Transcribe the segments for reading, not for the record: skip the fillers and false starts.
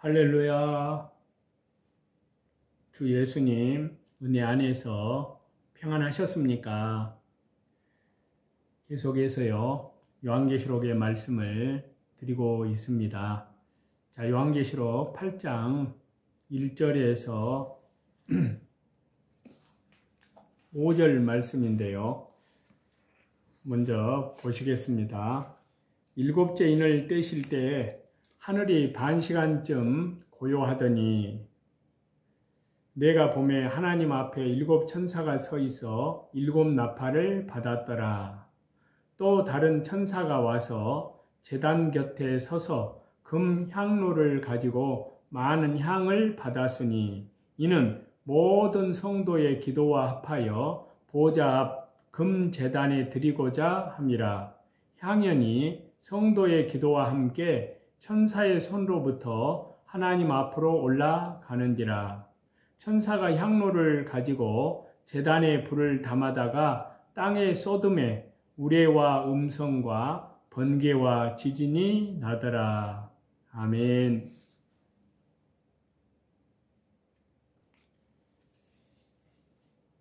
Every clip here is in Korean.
할렐루야. 주 예수님 은혜 안에서 평안하셨습니까? 계속해서요 요한계시록의 말씀을 드리고 있습니다. 자, 요한계시록 8장 1절에서 5절 말씀인데요. 먼저 보시겠습니다. 일곱째 인을 떼실 때 하늘이 반시간쯤 고요하더니 내가 보매 하나님 앞에 일곱 천사가 서 있어 일곱 나팔을 받았더라. 또 다른 천사가 와서 제단 곁에 서서 금 향로를 가지고 많은 향을 받았으니 이는 모든 성도의 기도와 합하여 보좌 앞 금 제단에 드리고자 함이라. 향연이 성도의 기도와 함께 천사의 손로부터 하나님 앞으로 올라가는지라. 천사가 향로를 가지고 제단에 불을 담아다가 땅에 쏟음에 우레와 음성과 번개와 지진이 나더라. 아멘.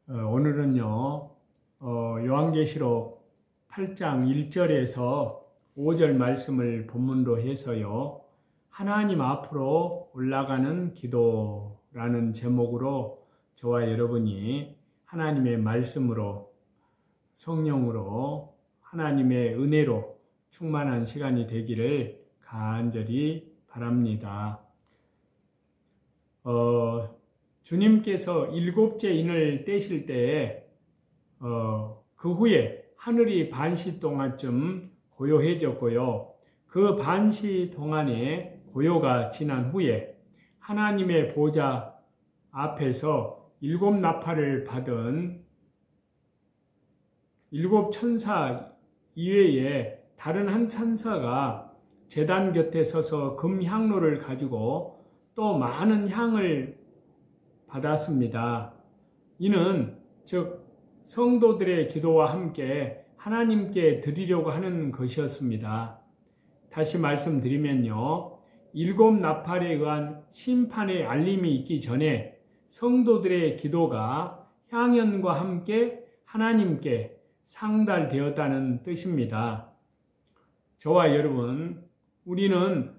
오늘은요 요한계시록 8장 1절에서 5절 말씀을 본문으로 해서요 하나님 앞으로 올라가는 기도라는 제목으로 저와 여러분이 하나님의 말씀으로 성령으로 하나님의 은혜로 충만한 시간이 되기를 간절히 바랍니다. 주님께서 일곱째 인을 떼실 때에 그 후에 하늘이 반시 동안쯤 고요해졌고요. 그 반시 동안에 고요가 지난 후에 하나님의 보좌 앞에서 일곱 나팔을 받은 일곱 천사 이외에 다른 한 천사가 제단 곁에 서서 금 향로를 가지고 또 많은 향을 받았습니다. 이는 즉 성도들의 기도와 함께 하나님께 드리려고 하는 것이었습니다. 다시 말씀드리면요. 일곱 나팔에 의한 심판의 알림이 있기 전에 성도들의 기도가 향연과 함께 하나님께 상달되었다는 뜻입니다. 저와 여러분, 우리는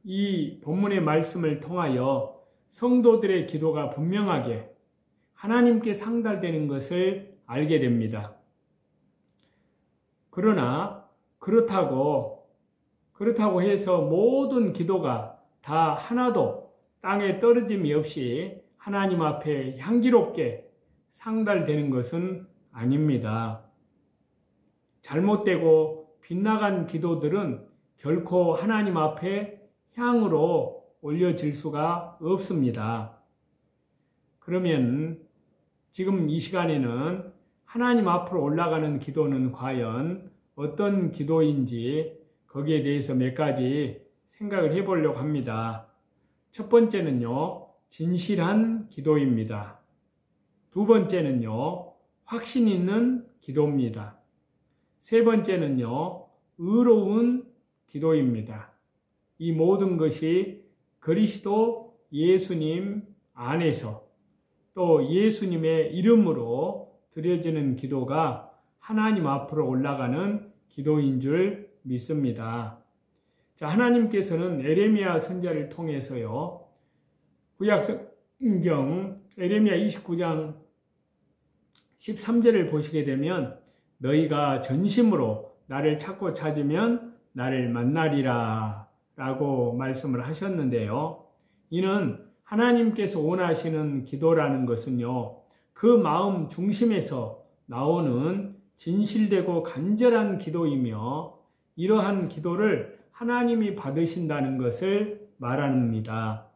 이 본문의 말씀을 통하여 성도들의 기도가 분명하게 하나님께 상달되는 것을 알게 됩니다. 그러나 그렇다고 해서 모든 기도가 다 하나도 땅에 떨어짐이 없이 하나님 앞에 향기롭게 상달되는 것은 아닙니다. 잘못되고 빗나간 기도들은 결코 하나님 앞에 향으로 올려질 수가 없습니다. 그러면 지금 이 시간에는 하나님 앞으로 올라가는 기도는 과연 어떤 기도인지 거기에 대해서 몇 가지 생각을 해보려고 합니다. 첫 번째는요, 진실한 기도입니다. 두 번째는요, 확신 있는 기도입니다. 세 번째는요, 의로운 기도입니다. 이 모든 것이 그리스도 예수님 안에서 또 예수님의 이름으로 드려지는 기도가 하나님 앞으로 올라가는 기도인 줄 믿습니다. 자, 하나님께서는 에레미야 선지자를 통해서요, 구약 성경 에레미야 29장 13절을 보시게 되면 너희가 전심으로 나를 찾고 찾으면 나를 만나리라 라고 말씀을 하셨는데요. 이는 하나님께서 원하시는 기도라는 것은요, 그 마음 중심에서 나오는 진실되고 간절한 기도이며 이러한 기도를 하나님이 받으신다는 것을 말합니다.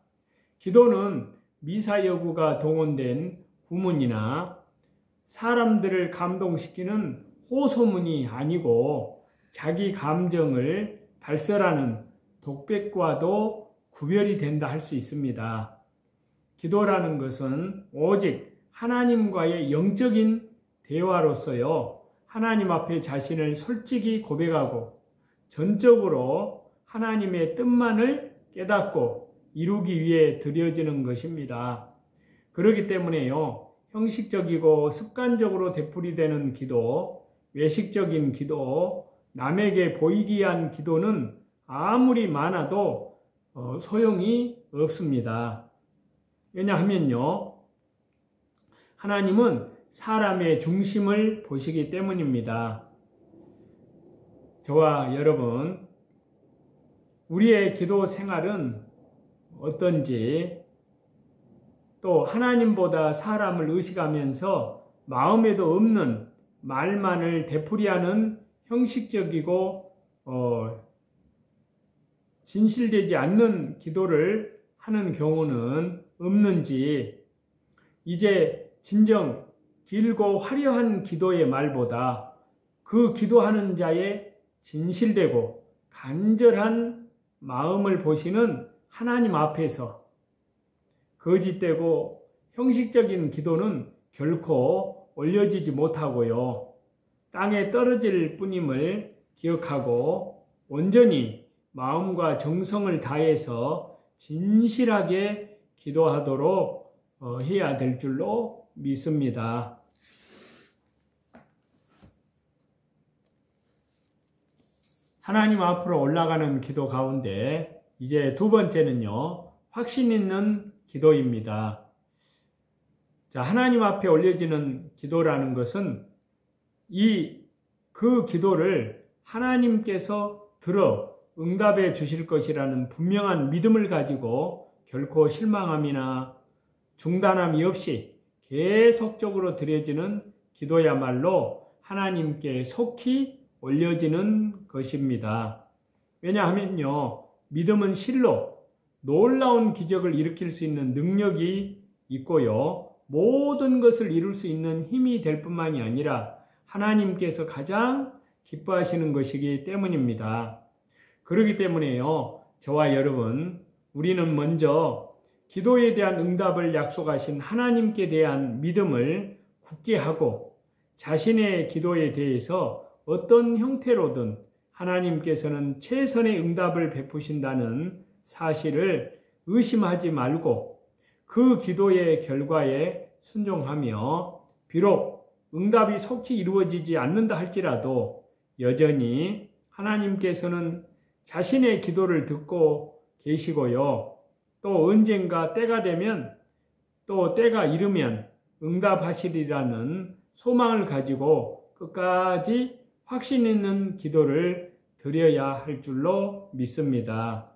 기도는 미사여구가 동원된 구문이나 사람들을 감동시키는 호소문이 아니고 자기 감정을 발설하는 독백과도 구별이 된다 할 수 있습니다. 기도라는 것은 오직 하나님과의 영적인 대화로서요, 하나님 앞에 자신을 솔직히 고백하고 전적으로 하나님의 뜻만을 깨닫고 이루기 위해 드려지는 것입니다. 그렇기 때문에요, 형식적이고 습관적으로 되풀이되는 기도, 외식적인 기도, 남에게 보이기 위한 기도는 아무리 많아도 소용이 없습니다. 왜냐하면요, 하나님은 사람의 중심을 보시기 때문입니다. 저와 여러분, 우리의 기도 생활은 어떤지, 또 하나님보다 사람을 의식하면서 마음에도 없는 말만을 되풀이하는 형식적이고 진실되지 않는 기도를 하는 경우는 없는지, 이제 진정 길고 화려한 기도의 말보다 그 기도하는 자의 진실되고 간절한 마음을 보시는 하나님 앞에서 거짓되고 형식적인 기도는 결코 올려지지 못하고요, 땅에 떨어질 뿐임을 기억하고 온전히 마음과 정성을 다해서 진실하게 기도하도록 해야 될 줄로 믿습니다. 하나님 앞으로 올라가는 기도 가운데 이제 두 번째는요, 확신 있는 기도입니다. 자, 하나님 앞에 올려지는 기도라는 것은 그 기도를 하나님께서 들어 응답해 주실 것이라는 분명한 믿음을 가지고 결코 실망함이나 중단함이 없이 계속적으로 드려지는 기도야말로 하나님께 속히 올려지는 것입니다. 왜냐하면요, 믿음은 실로 놀라운 기적을 일으킬 수 있는 능력이 있고요, 모든 것을 이룰 수 있는 힘이 될 뿐만이 아니라 하나님께서 가장 기뻐하시는 것이기 때문입니다. 그렇기 때문에요, 저와 여러분, 우리는 먼저 기도에 대한 응답을 약속하신 하나님께 대한 믿음을 굳게 하고 자신의 기도에 대해서 어떤 형태로든 하나님께서는 최선의 응답을 베푸신다는 사실을 의심하지 말고 그 기도의 결과에 순종하며 비록 응답이 속히 이루어지지 않는다 할지라도 여전히 하나님께서는 자신의 기도를 듣고 계시고요, 또 언젠가 때가 되면, 또 때가 이르면 응답하시리라는 소망을 가지고 끝까지 확신 있는 기도를 드려야 할 줄로 믿습니다.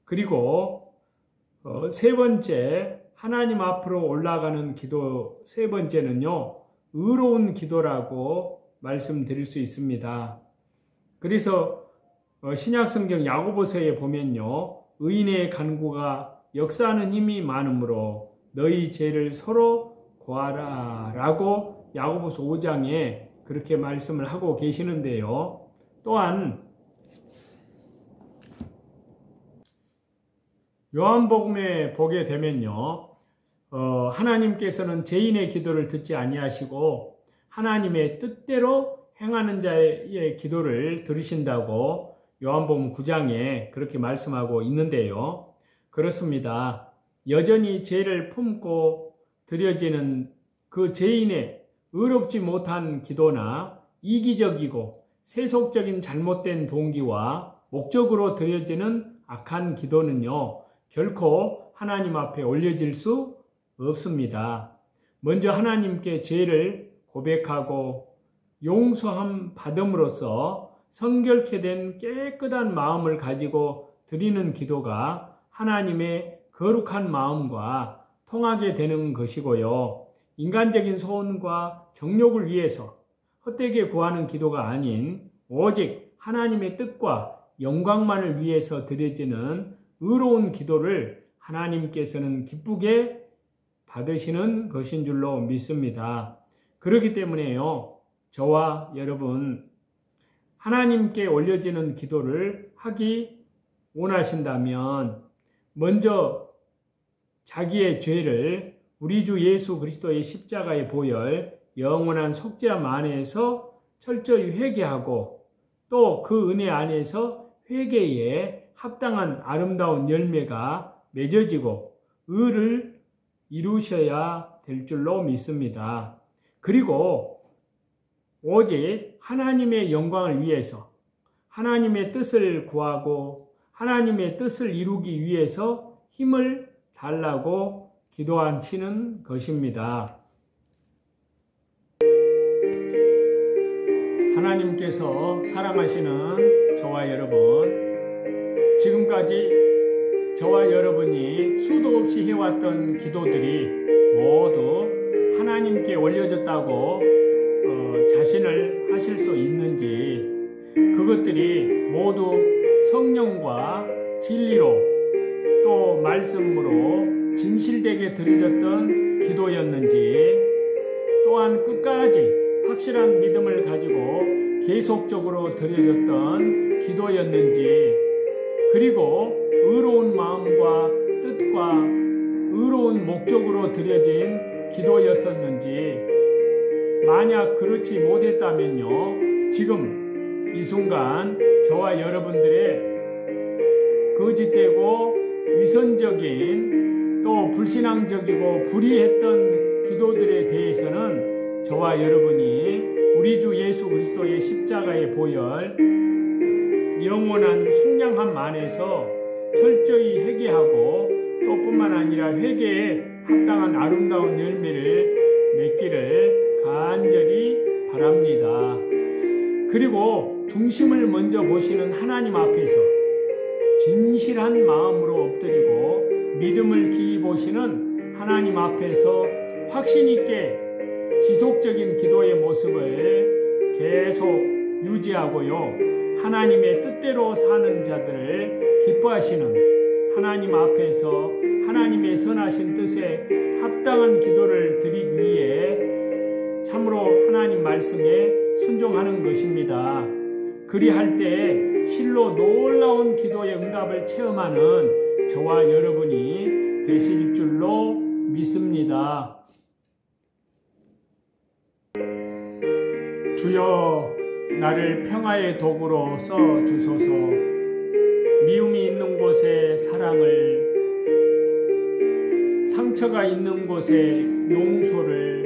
그리고 세 번째, 하나님 앞으로 올라가는 기도 세 번째는요, 의로운 기도라고 말씀드릴 수 있습니다. 그래서 신약성경 야고보서에 보면요, 의인의 간구가 역사하는 힘이 많으므로 너희 죄를 서로 고하라 라고 야고보서 5장에 그렇게 말씀을 하고 계시는데요, 또한 요한복음에 보게 되면요, 하나님께서는 죄인의 기도를 듣지 아니하시고 하나님의 뜻대로 행하는 자의 기도를 들으신다고 요한복음 9장에 그렇게 말씀하고 있는데요, 그렇습니다. 여전히 죄를 품고 드려지는 그 죄인의 의롭지 못한 기도나 이기적이고 세속적인 잘못된 동기와 목적으로 드려지는 악한 기도는요, 결코 하나님 앞에 올려질 수 없습니다. 먼저 하나님께 죄를 고백하고 용서함 받음으로써 성결케 된 깨끗한 마음을 가지고 드리는 기도가 하나님의 거룩한 마음과 통하게 되는 것이고요, 인간적인 소원과 정욕을 위해서 헛되게 구하는 기도가 아닌 오직 하나님의 뜻과 영광만을 위해서 드려지는 의로운 기도를 하나님께서는 기쁘게 받으시는 것인 줄로 믿습니다. 그렇기 때문에요, 저와 여러분, 하나님께 올려지는 기도를 하기 원하신다면 먼저 자기의 죄를 우리 주 예수 그리스도의 십자가의 보혈 영원한 속죄함 안에서 철저히 회개하고 또 그 은혜 안에서 회개에 합당한 아름다운 열매가 맺어지고 의를 이루셔야 될 줄로 믿습니다. 그리고 오직 하나님의 영광을 위해서 하나님의 뜻을 구하고 하나님의 뜻을 이루기 위해서 힘을 달라고 기도하시는 것입니다. 하나님께서 사랑하시는 저와 여러분, 지금까지 저와 여러분이 수도 없이 해왔던 기도들이 모두 하나님께 올려졌다고 자신을 하실 수 있는지, 그것들이 모두 성령과 진리로 또 말씀으로 진실되게 드려졌던 기도였는지, 또한 끝까지 확실한 믿음을 가지고 계속적으로 드려졌던 기도였는지, 그리고 의로운 마음과 뜻과 의로운 목적으로 드려진 기도였었는지, 만약 그렇지 못했다면요, 지금 이 순간 저와 여러분들의 거짓되고 위선적인 또 불신앙적이고 불의했던 기도들에 대해서는 저와 여러분이 우리 주 예수 그리스도의 십자가의 보혈 영원한 속량함 안에서 철저히 회개하고 또 뿐만 아니라 회개에 합당한 아름다운 열매를 맺기를 간절히 바랍니다. 그리고 중심을 먼저 보시는 하나님 앞에서 진실한 마음으로 엎드리고 믿음을 기이 보시는 하나님 앞에서 확신 있게 지속적인 기도의 모습을 계속 유지하고요, 하나님의 뜻대로 사는 자들을 기뻐하시는 하나님 앞에서 하나님의 선하신 뜻에 합당한 기도를 드리기 위해 참으로 하나님 말씀에 순종하는 것입니다. 그리할 때 실로 놀라운 기도의 응답을 체험하는 저와 여러분이 되실 줄로 믿습니다. 주여, 나를 평화의 도구로 써 주소서. 미움이 있는 곳에 사랑을, 상처가 있는 곳에 용서를,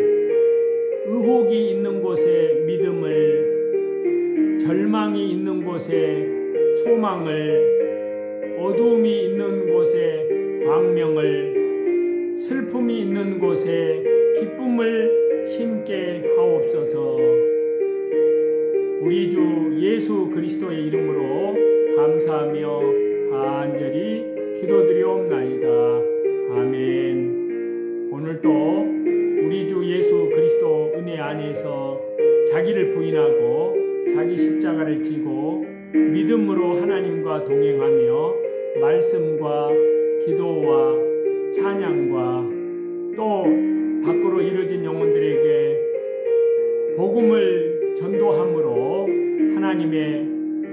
의혹이 있는 곳에 믿음을, 절망이 있는 곳에 소망을, 어두움이 있는 곳에 광명을, 슬픔이 있는 곳에 기쁨을 심게 하옵소서. 우리 주 예수 그리스도의 이름으로 감사하며 간절히 기도드리옵나이다. 아멘. 오늘도 우리 주 예수 그리스도 은혜 안에서 자기를 부인하고 자기 십자가를 지고 믿음으로 하나님과 동행하며 말씀과 기도와 찬양과 또 밖으로 이뤄진 영혼들에게 복음을 전도함으로 하나님의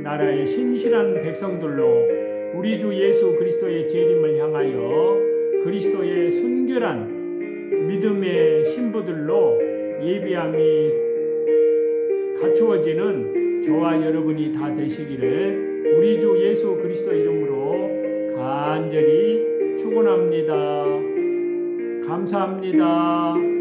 나라의 신실한 백성들로 우리 주 예수 그리스도의 재림을 향하여 그리스도의 순결한 믿음의 신부들로 예비함이 갖추어지는 저와 여러분이 다 되시기를 우리 주 예수 그리스도 이름으로 간절히 축원합니다. 감사합니다.